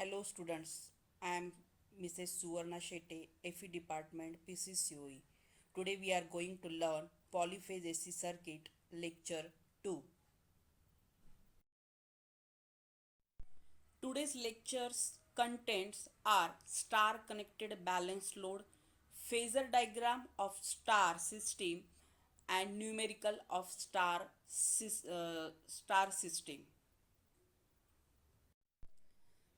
Hello students, I am Mrs. Suvarna Shete, FE Department, PCCOE. Today we are going to learn Polyphase AC Circuit Lecture 2. Today's lecture's contents are star connected balanced load, phasor diagram of star system and numerical of star system.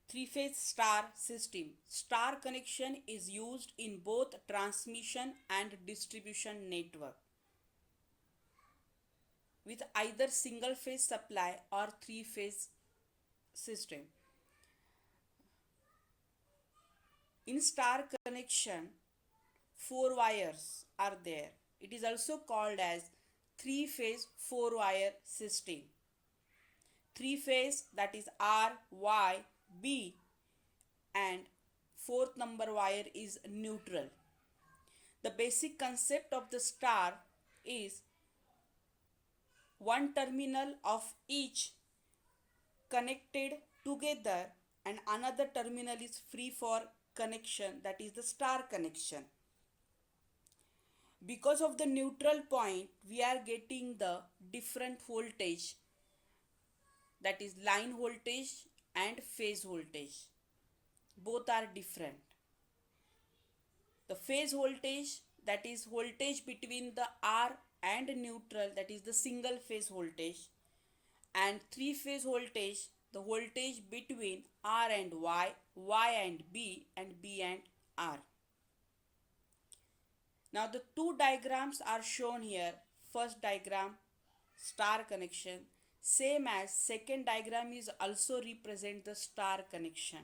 Three-phase star system. Star connection is used in both transmission and distribution network with either single phase supply or three-phase system. In star connection, four wires are there. It is also called as three-phase four-wire system. Three-phase, that is R, Y, B, and fourth number wire is neutral. The basic concept of the star is one terminal of each connected together and another terminal is free for connection, that is the star connection. Because of the neutral point, we are getting the different voltage, that is line voltage and phase voltage. Both are different. The phase voltage, that is voltage between the R and neutral, that is the single phase voltage, and three phase voltage, the voltage between R and Y, Y and B and R. Now the two diagrams are shown here. First diagram, star connection, same as second diagram is also represent the star connection.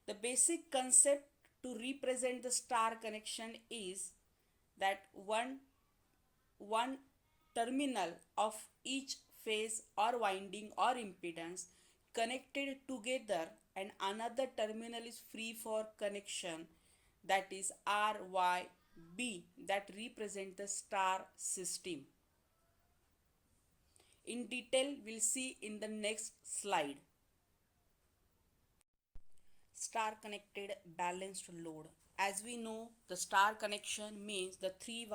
The basic concept to represent the star connection is that one terminal of each phase or winding or impedance connected together and another terminal is free for connection, that is R, Y, B, that represent the star system. In detail, we'll see in the next slide. Star connected balanced load. As we know, the star connection means the three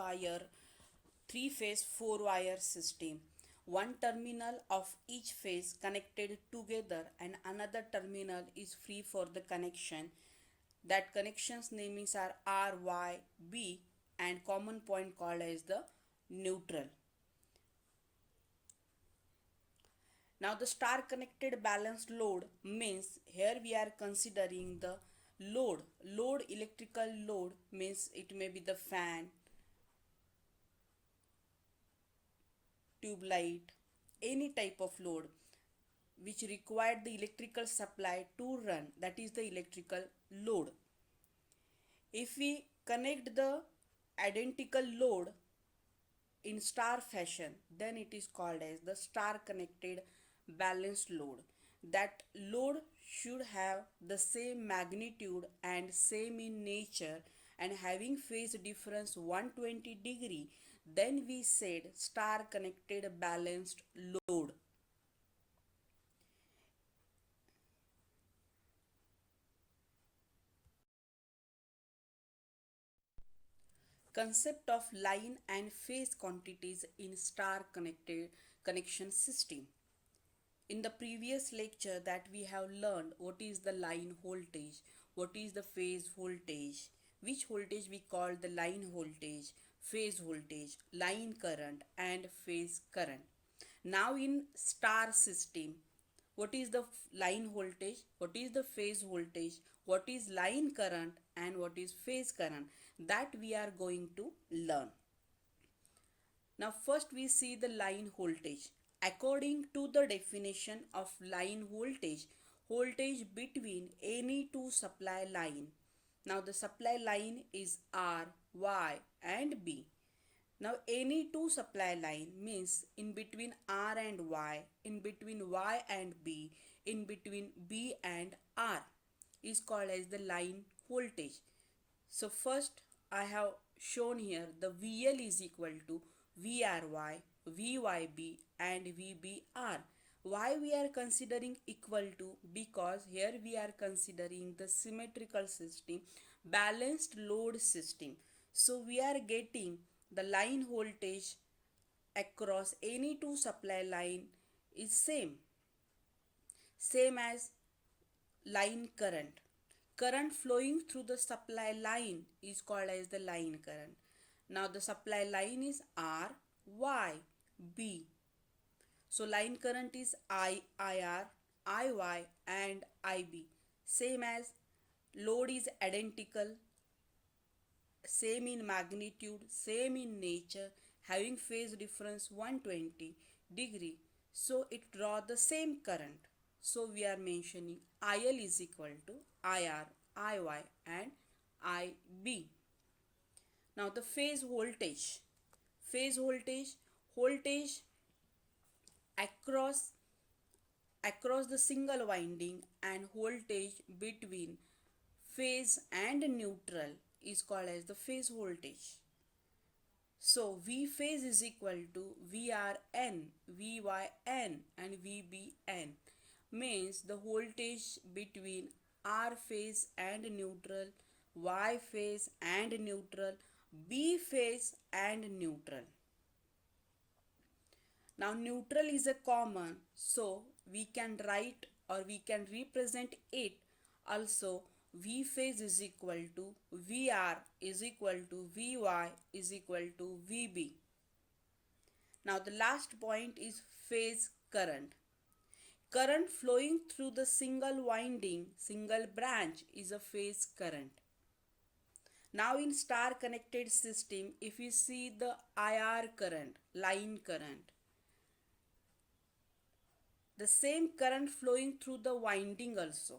phase four wire system. One terminal of each phase connected together and another terminal is free for the connection. That connections namings are R, Y, B and common point called as the neutral. Now the star connected balanced load means here we are considering the load. Electrical load means it may be the fan, tube light, any type of load which required the electrical supply to run, that is the electrical load. If we connect the identical load in star fashion, then it is called as the star connected balanced load. That load should have the same magnitude and same in nature and having phase difference 120 degree, then we said star connected balanced load. Concept of line and phase quantities in star connected connection system. In the previous lecture that we have learned what is the line voltage, what is the phase voltage, which voltage we call the line voltage, phase voltage, line current and phase current. Now in star system, what is the line voltage, what is the phase voltage, what is line current and what is phase current, that we are going to learn. Now first we see the line voltage. According to the definition of line voltage, voltage between any two supply line. Now the supply line is R, Y and B. Now any two supply line means in between R and Y, in between Y and B, in between B and R is called as the line voltage. So first I have shown here the VL is equal to VRY, VYB and VBR. Why we are considering equal to? Because here we are considering the symmetrical system, balanced load system. So we are getting the line voltage across any two supply line is same as line current. Current flowing through the supply line is called as the line current. Now the supply line is R, Y, B. So line current is IR, IY and IB. Same as load is identical, same in magnitude, same in nature, having phase difference 120 degree. So it draw the same current. So we are mentioning IL is equal to IR, IY and IB. Now the phase voltage. Phase voltage across the single winding and voltage between phase and neutral is called as the phase voltage. So V phase is equal to VRN, VYN and VBN, means the voltage between R phase and neutral, Y phase and neutral, B phase and neutral. Now neutral is a common, so we can write or we can represent it also. V phase is equal to VR is equal to VY is equal to VB. Now the last point is phase current. Current flowing through the single winding, single branch is a phase current. Now in star connected system, if you see the IR current, line current, the same current flowing through the winding also,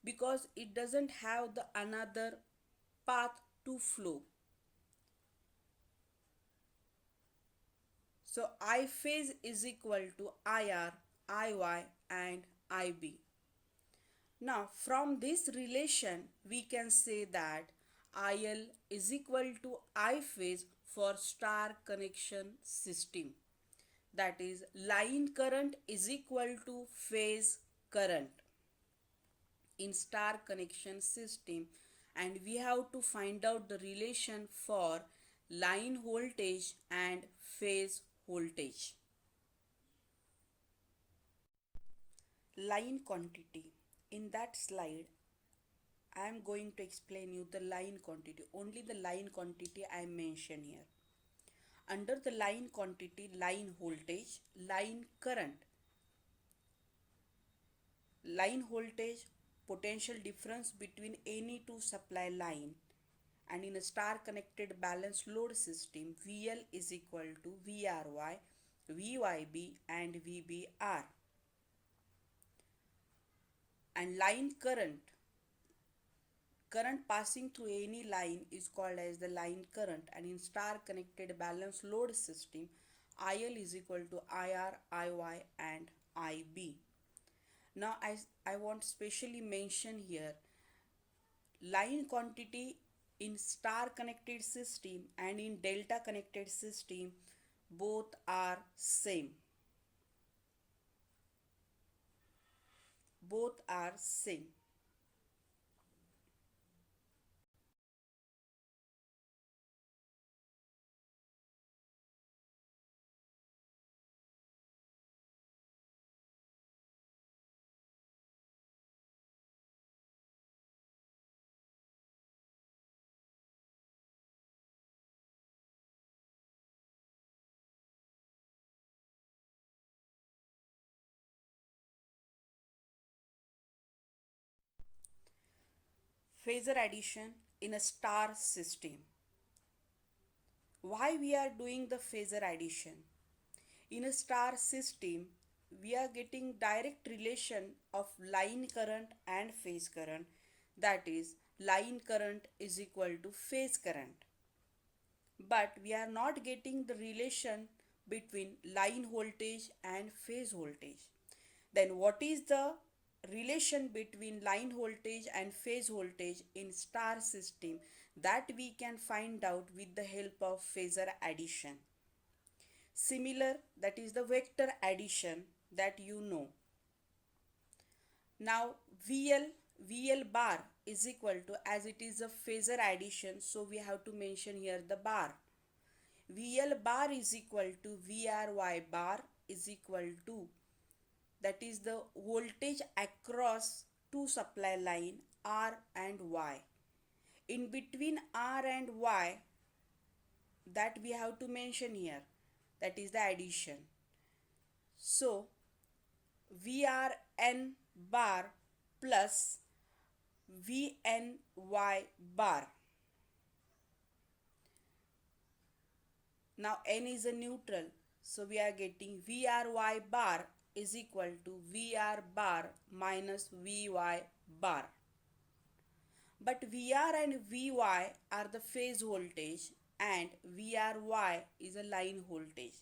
because it doesn't have the another path to flow. So I phase is equal to IR, IY and IB. Now from this relation we can say that IL is equal to I phase for star connection system. That is, line current is equal to phase current in star connection system, and we have to find out the relation for line voltage and phase voltage. Line quantity. In that slide I am going to explain you the line quantity, only the line quantity I mention here. Under the line quantity, line voltage, line current. Line voltage, potential difference between any two supply line, and in a star connected balanced load system, VL is equal to VRY, VYB and VBR. And line current, current passing through any line is called as the line current, and in star connected balanced load system, IL is equal to IR, IY and IB. Now I want specially mention here line quantity in star connected system and in delta connected system, both are same. Both are same. Phasor addition in a star system. Why we are doing the phasor addition? In a star system, we are getting direct relation of line current and phase current. That is, line current is equal to phase current. But we are not getting the relation between line voltage and phase voltage. Then what is the relation between line voltage and phase voltage in star system? That we can find out with the help of phasor addition. Similar, that is the vector addition that you know. Now VL bar is equal to, as it is a phasor addition, so we have to mention here the bar. VL bar is equal to VRY bar is equal to, that is the voltage across two supply line R and Y. In between R and Y, that we have to mention here, that is the addition. So VRN bar plus VNY bar. Now N is a neutral, so we are getting VRY bar is equal to VR bar minus VY bar. But VR and VY are the phase voltage and VRY is a line voltage.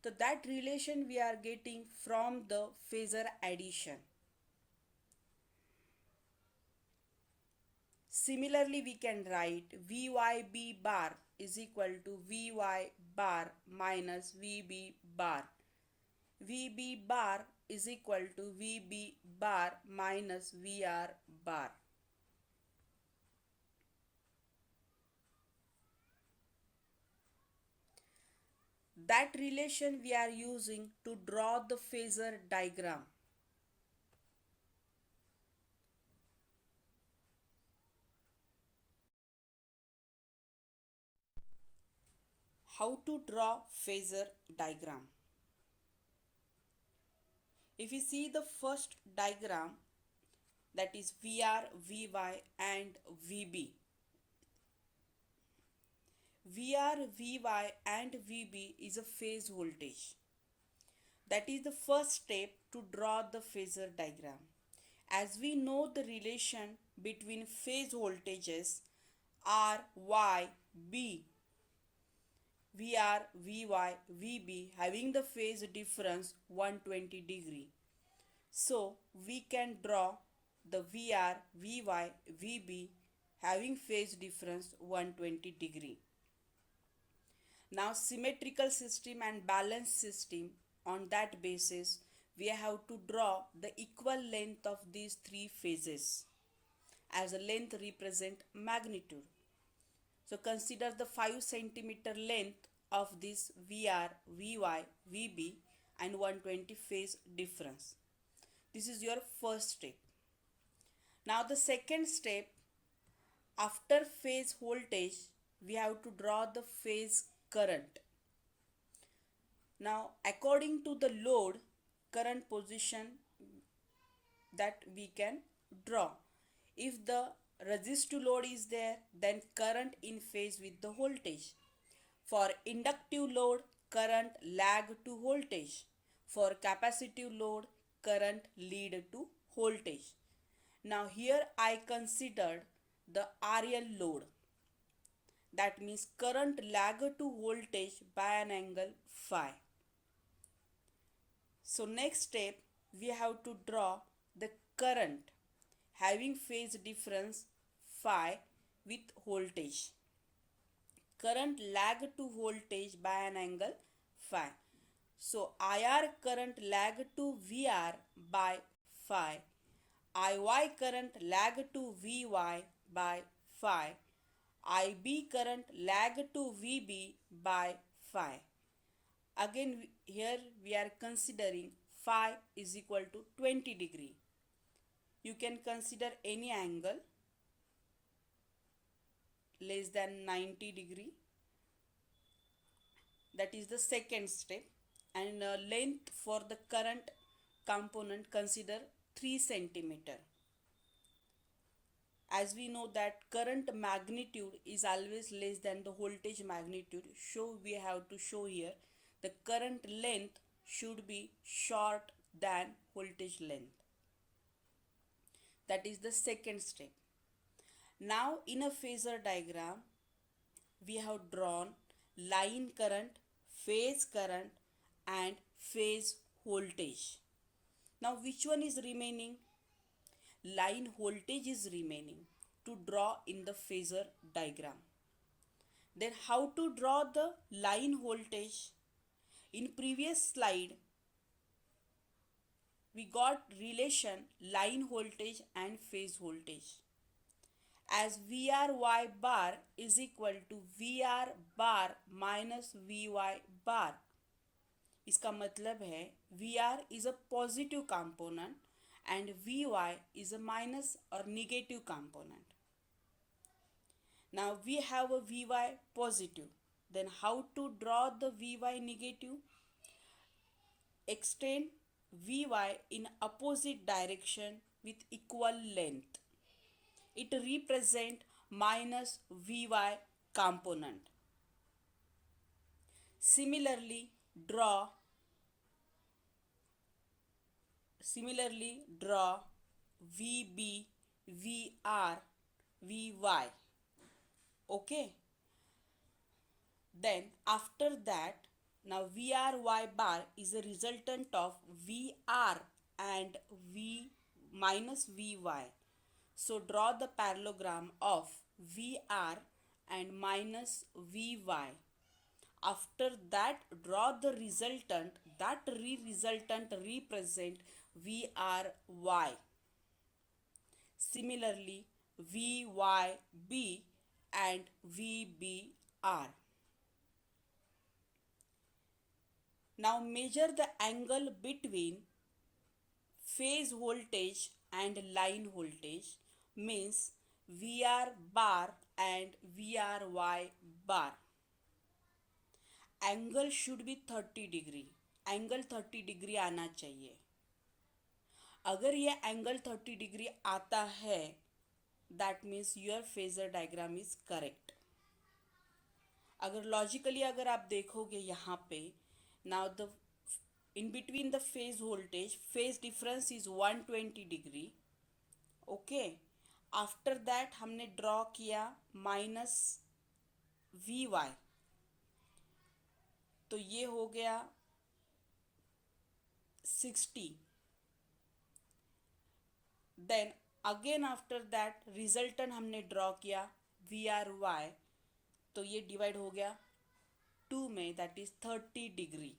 So that relation we are getting from the phasor addition. Similarly, we can write VYB bar is equal to VY bar minus VB bar. VB bar is equal to VB bar minus VR bar. That relation we are using to draw the phasor diagram. How to draw phasor diagram? If you see the first diagram, that is VR, VY and VB. VR, VY and VB is a phase voltage. That is the first step to draw the phasor diagram. As we know the relation between phase voltages R, Y, B, VR, VY, VB having the phase difference 120 degree. So we can draw the VR, VY, VB having phase difference 120 degree. Now symmetrical system and balanced system, on that basis we have to draw the equal length of these three phases, as a length represent magnitude. So consider the 5 centimeter length of this VR, VY, VB and 120 phase difference. This is your first step. Now the second step, after phase voltage we have to draw the phase current. Now according to the load, current position that we can draw. If the resistive load is there, then current in phase with the voltage. For inductive load, current lag to voltage. For capacitive load, current lead to voltage. Now here I considered the RL load. That means current lag to voltage by an angle phi. So next step, we have to draw the current having phase difference phi with voltage. Current lag to voltage by an angle phi. So IR current lag to VR by phi. IY current lag to VY by phi. IB current lag to VB by phi. Again here we are considering phi is equal to 20 degree. You can consider any angle less than 90 degree. That is the second step. And length for the current component, consider 3 centimeter. As we know that current magnitude is always less than the voltage magnitude, so we have to show here the current length should be short than voltage length. That is the second step. Now in a phasor diagram, we have drawn line current, phase current and phase voltage. Now which one is remaining? Line voltage is remaining to draw in the phasor diagram. Then how to draw the line voltage? In previous slide we got relation line voltage and phase voltage as VRY bar is equal to VR bar minus VY bar. इसका मतलब है VR is a positive component and VY is a minus or negative component. Now we have a Vy positive. Then how to draw the Vy negative? Extend Vy in opposite direction with equal length. It represents minus Vy component. Similarly, draw VB, VR, Vy. Okay. Then after that, now VRY bar is a resultant of VR and V minus Vy. So draw the parallelogram of VR and minus Vy. After that, draw the resultant. That resultant represent VRY. Similarly, VYB and VBR. Now measure the angle between phase voltage and line voltage, means VR bar and VRY bar. Angle should be 30 degree. Angle 30 degree आना चाहिए. अगर ये angle 30 degree आता है, that means your phasor diagram is correct. अगर logically अगर आप देखोगे यहाँ पे, now the in between the phase voltage, phase difference is 120 degree. Okay, after that हमने ड्रॉ किया माइनस Vy, तो ये हो गया 60. Then again after that resultant हमने ड्रॉ किया VRY, तो ये डिवाइड हो गया 2 में, दैट इज 30 डिग्री.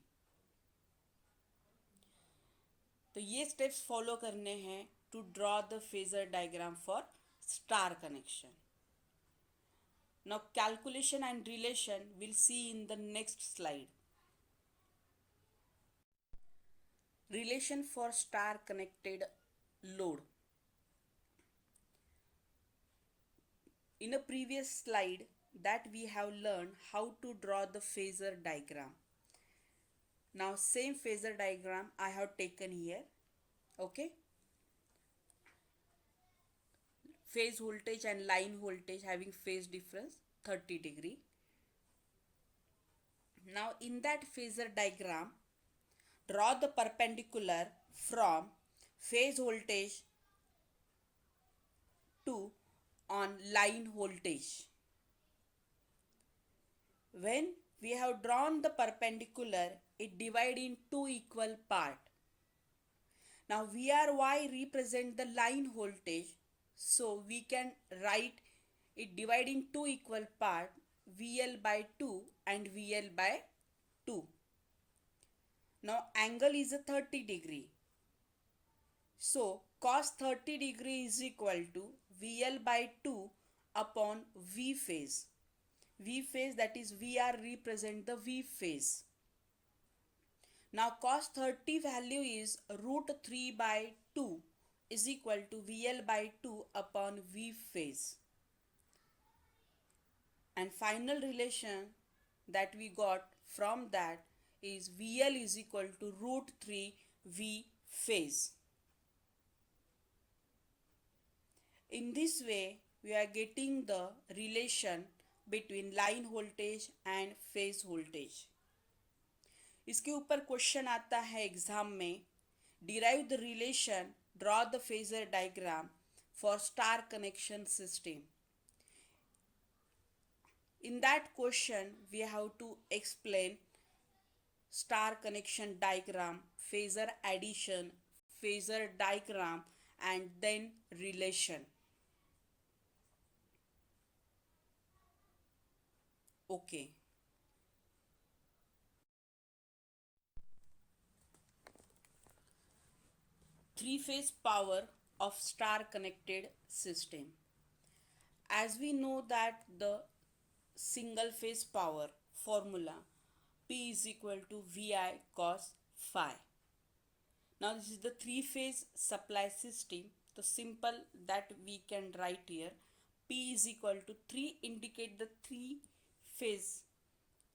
तो ये स्टेप्स फॉलो करने हैं to draw the phasor diagram for star connection. Now calculation and relation will see in the next slide. Relation for star connected load. In a previous slide that we have learned how to draw the phasor diagram. Now same phasor diagram I have taken here. Okay, phase voltage and line voltage having phase difference 30 degree. Now in that phasor diagram, draw the perpendicular from phase voltage to on line voltage. When we have drawn the perpendicular, it divide in two equal part. Now VRY represent the line voltage, so we can write it divide in two equal part, VL by 2 and VL by 2. Now angle is a 30 degree. So cos 30 degree is equal to VL by 2 upon V phase. V phase, that is VR represent the V phase. Now cos 30 value is root 3 by 2 is equal to VL by 2 upon V phase. And final relation that we got from that is VL is equal to root 3 V phase. In this way, we are getting the relation between line voltage and phase voltage. इसके ऊपर question आता है exam में, derive the relation, draw the phasor diagram for star connection system. In that question, we have to explain star connection diagram, phasor addition, phasor diagram, and then relation. Okay. Three-phase power of star-connected system. As we know that the single phase power formula P is equal to VI cos phi. Now this is the three-phase supply system. So simple that we can write here. P is equal to 3 indicate the three phase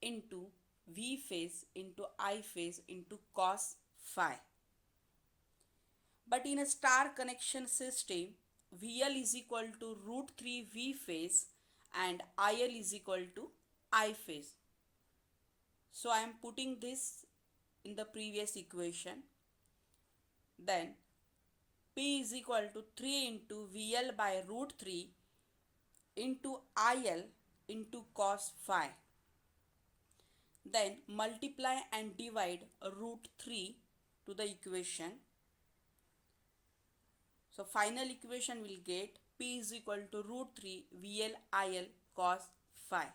into V phase into I phase into cos phi. But in a star connection system, VL is equal to root 3 V phase and IL is equal to I phase. So I am putting this in the previous equation. Then P is equal to 3 into VL by root 3 into IL into cos phi. Then multiply and divide root 3 to the equation. So final equation will get P is equal to root 3 VL IL cos phi.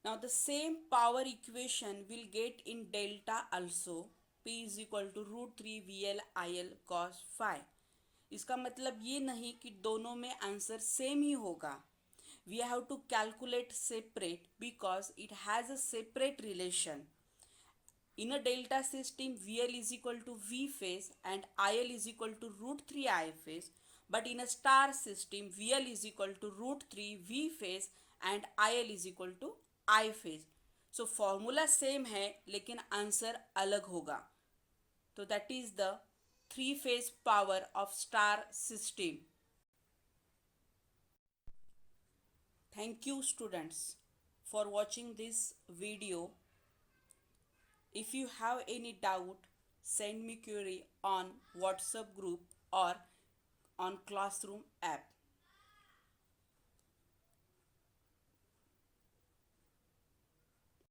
Now the same power equation will get in delta also. P is equal to root 3 VL IL cos phi. इसका मतलब ये नहीं कि दोनों में answer same ही होगा. We have to calculate separate because it has a separate relation. In a delta system, VL is equal to V phase and IL is equal to root 3 I phase. But in a star system, VL is equal to root 3 V phase and IL is equal to I phase. So formula same है लेकिन answer अलग होगा. So that is the three phase power of star system. Thank you students for watching this video. If you have any doubt, send me query on WhatsApp group or on classroom app.